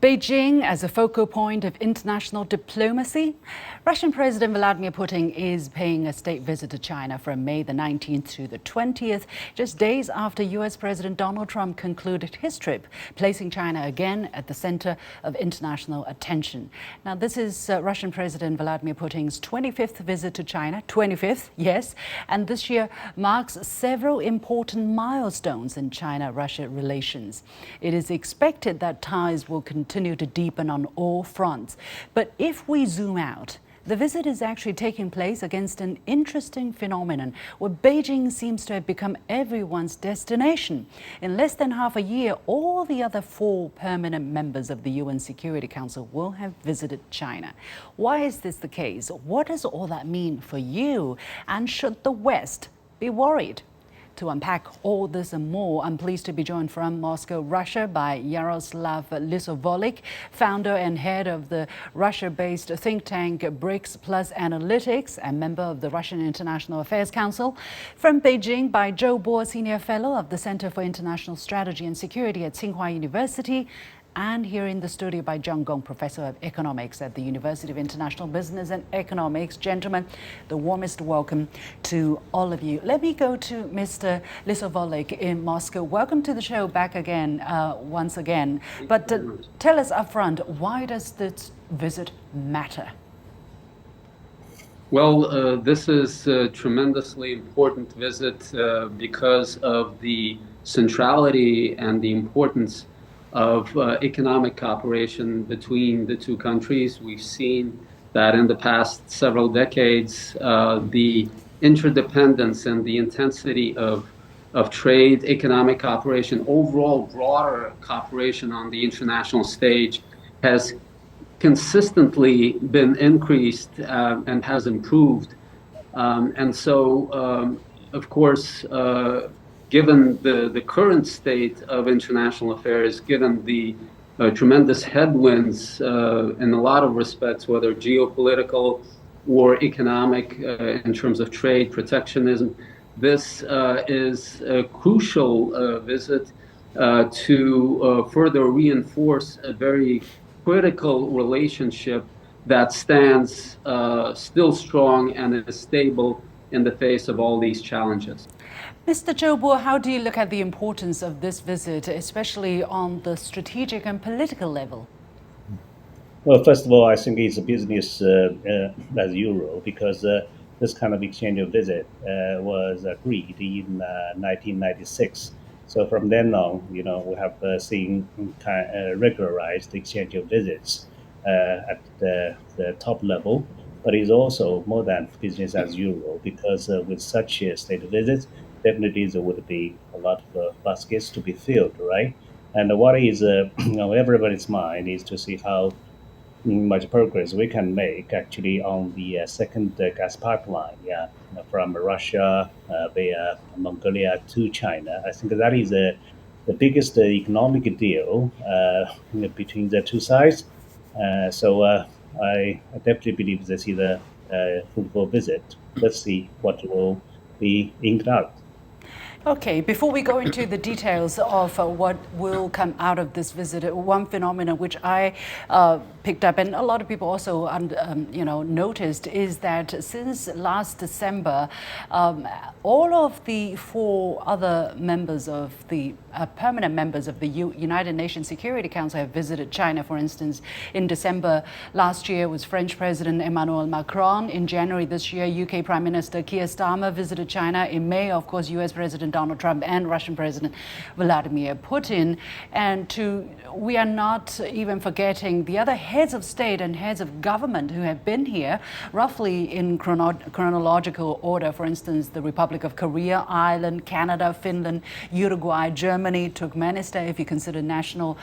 Beijing as a focal point of international diplomacy. Russian President Vladimir Putin is paying a state visit to China from May the 19th to the 20th, just days after U.S. President Donald Trump concluded his trip, placing China again at the center of international attention. Now, this is Russian President Vladimir Putin's 25th visit to China. 25th, yes, and this year marks several important milestones in China-Russia relations. It is expected that ties will continue to deepen on all fronts. But if we zoom out, the visit is actually taking place against an interesting phenomenon where Beijing seems to have become everyone's destination. In less than half a year, all the other 4 permanent members of the UN Security Council will have visited China. Why is this the case? What does all that mean for you? And should the West be worried? To unpack all this and more, I'm pleased to be joined from Moscow, Russia by Yaroslav Lissovolik, founder and head of the Russia-based think tank BRICS Plus Analytics and member of the Russian International Affairs Council. From Beijing by Zhou Bo, senior fellow of the Center for International Strategy and Security at Tsinghua University. And here in the studio by Gong, professor of economics at the University of International Business and Economics. Gentlemen, the warmest welcome to all of you. Let me go to Mr. Lissovolik in Moscow. Welcome to the show back again, once again. But tell us up front, why does this visit matter? Well, this is a tremendously important visit because of the centrality and the importance of economic cooperation between the two countries. We've seen that in the past several decades, the interdependence and the intensity of trade, economic cooperation, overall broader cooperation on the international stage has consistently been increased and has improved. And so, of course, given the current state of international affairs, given the tremendous headwinds in a lot of respects, whether geopolitical or economic in terms of trade, protectionism, this is a crucial visit to further reinforce a very critical relationship that stands still strong and is stable in the face of all these challenges. Mr. Zhou Bo, how do you look at the importance of this visit, especially on the strategic and political level? Well, first of all, I think it's a business as usual, because this kind of exchange of visit was agreed in 1996. So from then on, we have seen regularized exchange of visits at the top level. But it's also more than business as usual, because with such a state visit, definitely there would be a lot of baskets to be filled, right? And what is everybody's mind is to see how much progress we can make actually on the second gas pipeline, from Russia via Mongolia to China. I think that is the biggest economic deal between the two sides. So I definitely believe this is a fruitful visit. Let's see what will be inked out. Okay, before we go into the details of what will come out of this visit, one phenomenon which I picked up, and a lot of people also noticed, is that since last December, all of the 4 other members of the permanent members of the United Nations Security Council have visited China. For instance, in December last year was French President Emmanuel Macron. In January this year, UK Prime Minister Keir Starmer visited China. In May, of course, US President Donald Trump and Russian President Vladimir Putin. And we are not even forgetting the other heads of state and heads of government who have been here, roughly in chronological order. For instance, the Republic of Korea, Ireland, Canada, Finland, Uruguay, Germany, Turkmenistan, if you consider national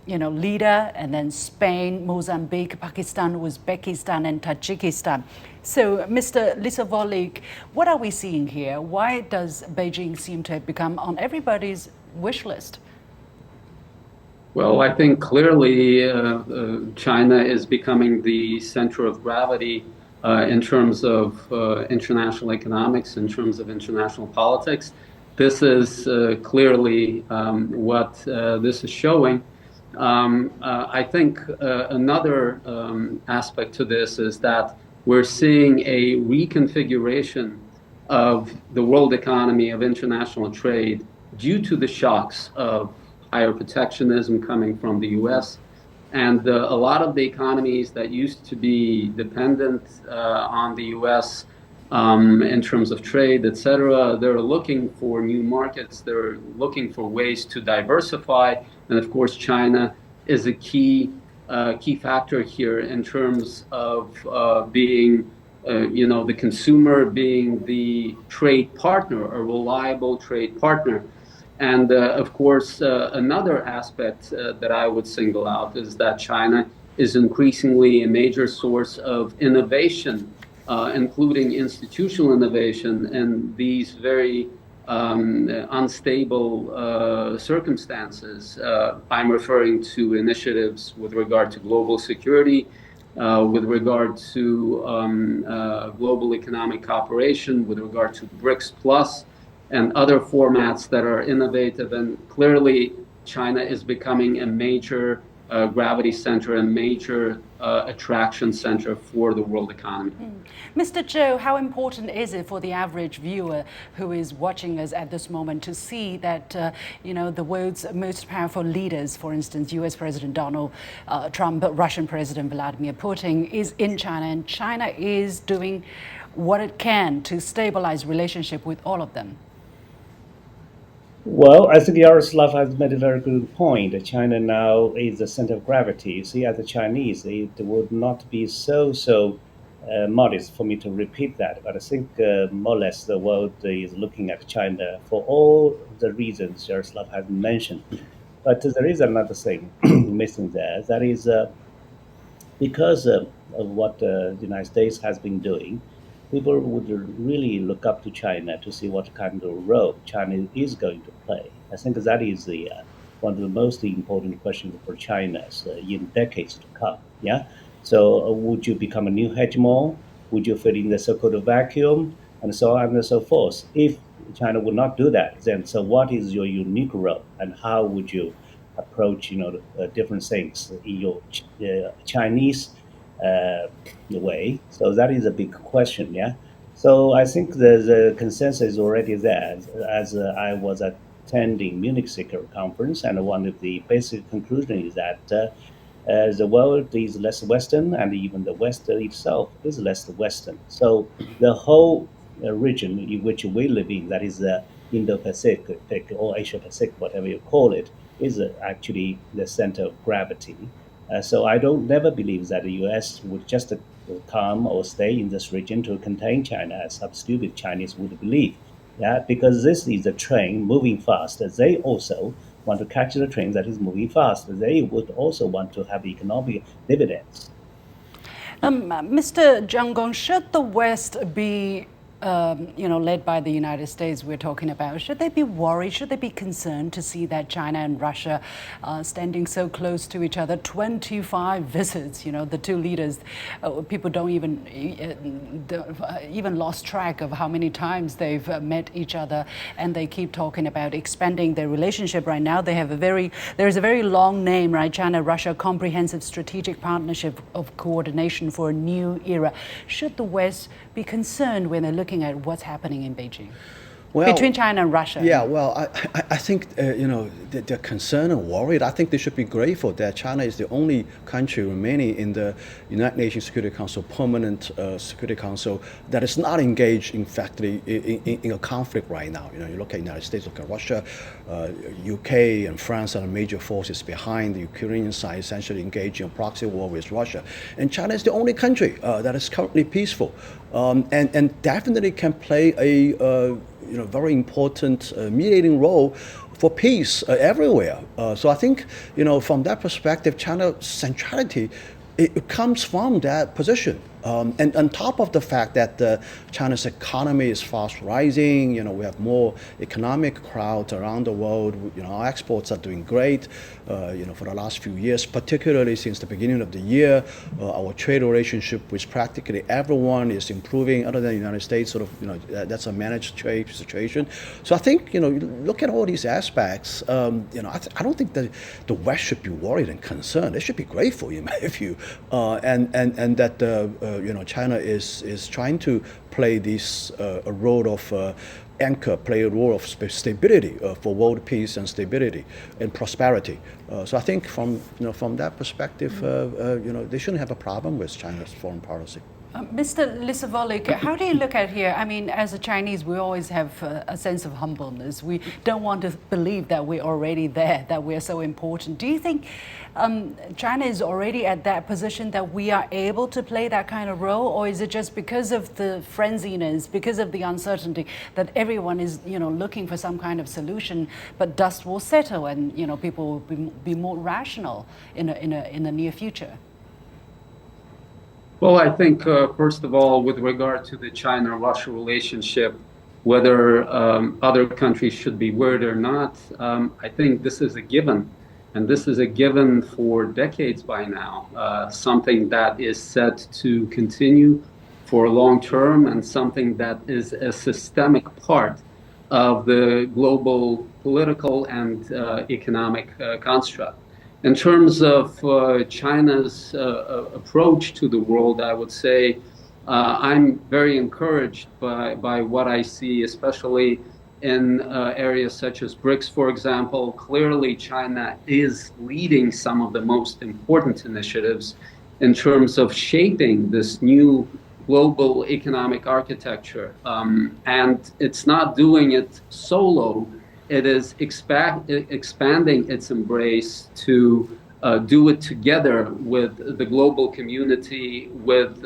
leader, and then Spain, Mozambique, Pakistan, Uzbekistan, and Tajikistan. So, Mr. Lissovolik, what are we seeing here? Why does Beijing seem to have become on everybody's wish list? Well, I think clearly China is becoming the center of gravity in terms of international economics, in terms of international politics. This is clearly what this is showing. I think another aspect to this is that we're seeing a reconfiguration of the world economy, of international trade, due to the shocks of higher protectionism coming from the US. And a lot of the economies that used to be dependent on the US in terms of trade, et cetera, they're looking for new markets. They're looking for ways to diversify. And of course, China is a key factor here in terms of being, the consumer, being the trade partner, a reliable trade partner. And of course, another aspect that I would single out is that China is increasingly a major source of innovation, including institutional innovation in these very unstable circumstances. I'm referring to initiatives with regard to global security, with regard to global economic cooperation, with regard to BRICS Plus, and other formats that are innovative. And clearly, China is becoming a major gravity center and major attraction center for the world economy. Mr. Zhou, how important is it for the average viewer who is watching us at this moment to see that, the world's most powerful leaders, for instance, US President Donald Trump, Russian President Vladimir Putin, is in China, and China is doing what it can to stabilize relationship with all of them? Well, I think Yaroslav has made a very good point. China now is the center of gravity. You see, as a Chinese, it would not be so modest for me to repeat that, but I think more or less the world is looking at China for all the reasons Yaroslav has mentioned. But there is another thing missing there. That is because of what the United States has been doing, people would really look up to China to see what kind of role China is going to play. I think that is one of the most important questions for China in decades to come. Yeah. So would you become a new hegemon? Would you fill in the so-called vacuum, and so on and so forth? If China would not do that, then so what is your unique role, and how would you approach different things in your Chinese way? So that is a big question, yeah. So I think the consensus is already there. As I was attending Munich Security Conference, and one of the basic conclusions is that the world is less Western, and even the West itself is less Western. So the whole region in which we live in, that is the Indo-Pacific or Asia-Pacific, whatever you call it, is actually the center of gravity. So I don't never believe that the U.S. would just come or stay in this region to contain China, as some stupid Chinese would believe. Yeah, because this is a train moving fast. They also want to catch the train that is moving fast. They would also want to have economic dividends. Mr. Gong, should the West be led by the United States, we're talking about, should they be worried, should they be concerned to see that China and Russia standing so close to each other? 25 visits, the two leaders, people don't even lost track of how many times they've met each other, and they keep talking about expanding their relationship. Right now they have there's a very long name, right? China-Russia Comprehensive Strategic Partnership of Coordination for a New Era. Should the West be concerned when they're looking at what's happening in Beijing between China and Russia? Yeah, well, I think they're concerned and worried. I think they should be grateful that China is the only country remaining in the United Nations Security Council, permanent Security Council, that is not engaged in fact in a conflict right now. You look at the United States, look at Russia, UK and France are the major forces behind the Ukrainian side, essentially engaging in a proxy war with Russia. And China is the only country that is currently peaceful, and definitely can play a very important mediating role for peace everywhere. So I think, from that perspective, China's centrality, it comes from that position. And on top of the fact that China's economy is fast rising, we have more economic crowd around the world. Our exports are doing great, for the last few years, particularly since the beginning of the year. Our trade relationship with practically everyone is improving, other than the United States. That's a managed trade situation. So I think, look at all these aspects. I don't think that the West should be worried and concerned. They should be grateful, in my view, and that China is trying to play this a role of anchor, play a role of stability for world peace and stability and prosperity. So I think from that perspective, they shouldn't have a problem with China's foreign policy. Mr. Lissovolik, how do you look at here? I mean, as a Chinese, we always have a sense of humbleness. We don't want to believe that we're already there, that we're so important. Do you think China is already at that position that we are able to play that kind of role? Or is it just because of the frenziness, because of the uncertainty, that everyone is, looking for some kind of solution, but dust will settle and, people will be more rational in the near future? Well, I think, first of all, with regard to the China-Russia relationship, whether other countries should be worried or not, I think this is a given. And this is a given for decades by now, something that is set to continue for a long term and something that is a systemic part of the global political and economic construct. In terms of China's approach to the world, I would say I'm very encouraged by what I see, especially in areas such as BRICS, for example. Clearly, China is leading some of the most important initiatives in terms of shaping this new global economic architecture. And it's not doing it solo. It is expanding its embrace to do it together with the global community, with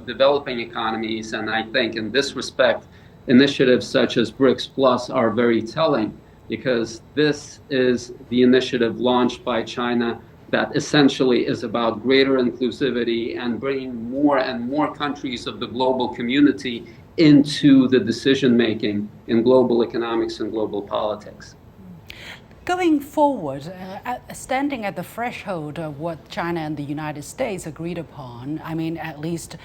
developing economies. And I think in this respect, initiatives such as BRICS Plus are very telling, because this is the initiative launched by China that essentially is about greater inclusivity and bringing more and more countries of the global community into the decision-making in global economics and global politics. Going forward, standing at the threshold of what China and the United States agreed upon, I mean, at least,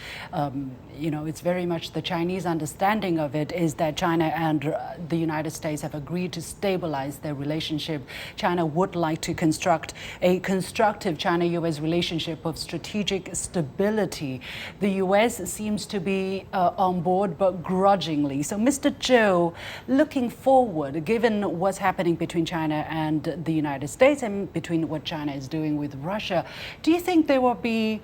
it's very much the Chinese understanding of it is that China and the United States have agreed to stabilize their relationship. China would like to construct a constructive China-US relationship of strategic stability. The US seems to be on board, but grudgingly. So, Mr. Zhou, looking forward, given what's happening between China and the United States and between what China is doing with Russia, do you think there will be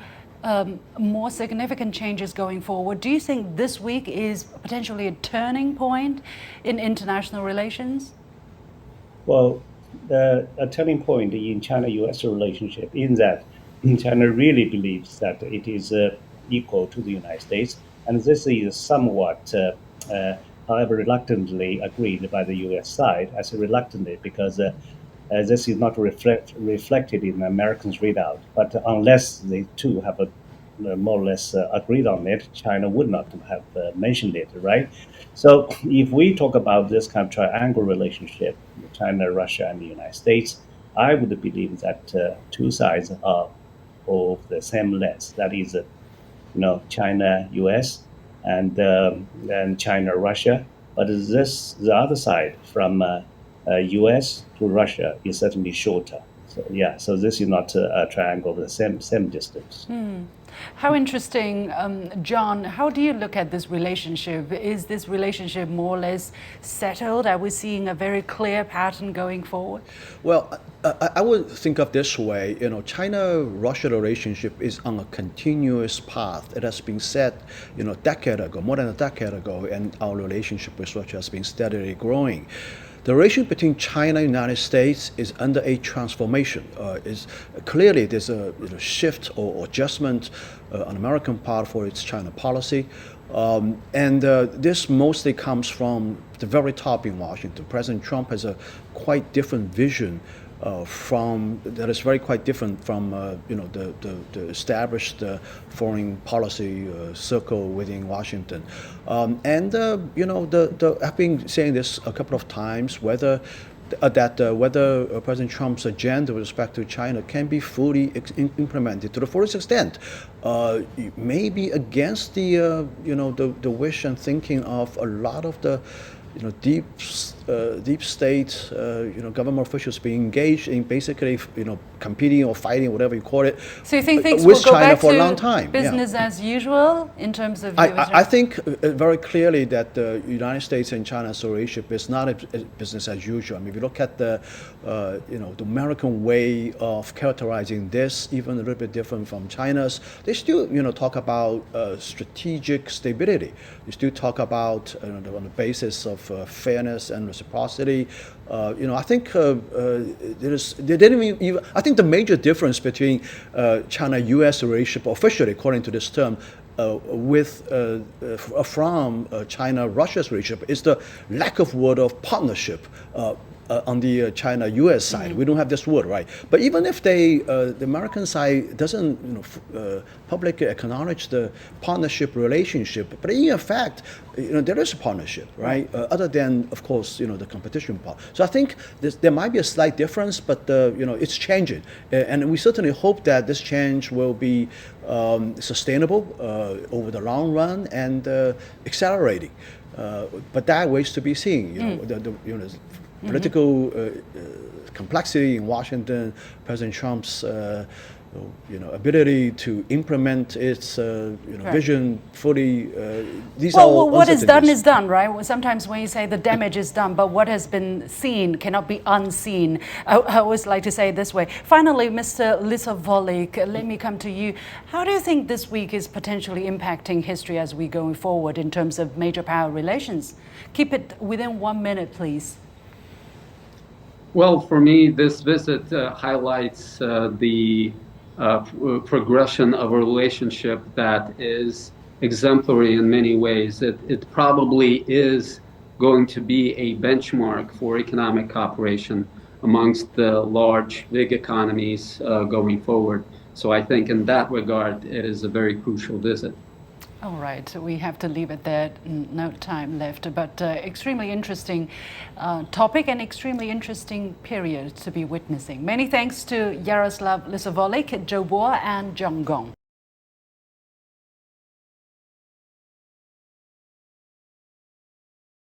more significant changes going forward? Do you think this week is potentially a turning point in international relations? Well, a turning point in China-US relationship is that China really believes that it is equal to the United States, and this is somewhat however reluctantly agreed by the U.S. side. I say reluctantly because this is not reflected in Americans' readout. But unless the two have more or less agreed on it, China would not have mentioned it, right? So if we talk about this kind of triangle relationship, China, Russia, and the United States, I would believe that two sides are of the same length. That is, China, U.S., and China, Russia. But the other side from U.S. to Russia is certainly shorter. So so this is not a triangle of the same distance. How interesting, John. How do you look at this relationship? Is this relationship more or less settled? Are we seeing a very clear pattern going forward? Well, I would think of this way. China-Russia relationship is on a continuous path. It has been set, decade ago, more than a decade ago, and our relationship with Russia has been steadily growing. The relationship between China and the United States is under a transformation. Clearly, there's a shift or adjustment on American part for its China policy. And this mostly comes from the very top in Washington. President Trump has a quite different vision that is very quite different from the established foreign policy circle within Washington. I've been saying this a couple of times, whether President Trump's agenda with respect to China can be fully implemented to the fullest extent, maybe against the wish and thinking of a lot of the deep state government officials being engaged in basically competing or fighting, whatever you call it, so you think things with will go China back for to a long time. business as usual in terms of I think very clearly that the United States and China's relationship is not a business as usual. I mean, if you look at the the American way of characterizing this, even a little bit different from China's, they still talk about strategic stability. They still talk about on the basis of fairness and reciprocity. I think they didn't even. I think the major difference between China-U.S. relationship officially, according to this term, from China-Russia's relationship is the lack of word of partnership. On the China-U.S. side, we don't have this word, right? But even if the American side doesn't, publicly acknowledge the partnership relationship, but in fact, there is a partnership, right? Other than, of course, the competition part. So I think there might be a slight difference, but it's changing, and we certainly hope that this change will be sustainable over the long run and accelerating. But that waits to be seen. Political complexity in Washington, President Trump's ability to implement its vision fully. These are all what is done is done, right? Sometimes when you say the damage is done, but what has been seen cannot be unseen. I always like to say it this way. Finally, Mr. Lissovolik, let me come to you. How do you think this week is potentially impacting history as we go forward in terms of major power relations? Keep it within 1 minute, please. Well, for me, this visit highlights the progression of a relationship that is exemplary in many ways. It probably is going to be a benchmark for economic cooperation amongst the large, big economies going forward. So I think in that regard, it is a very crucial visit. All right, we have to leave it there. No time left, but extremely interesting topic and extremely interesting period to be witnessing. Many thanks to Yaroslav Lissovolik, Zhou Bo, and Gong.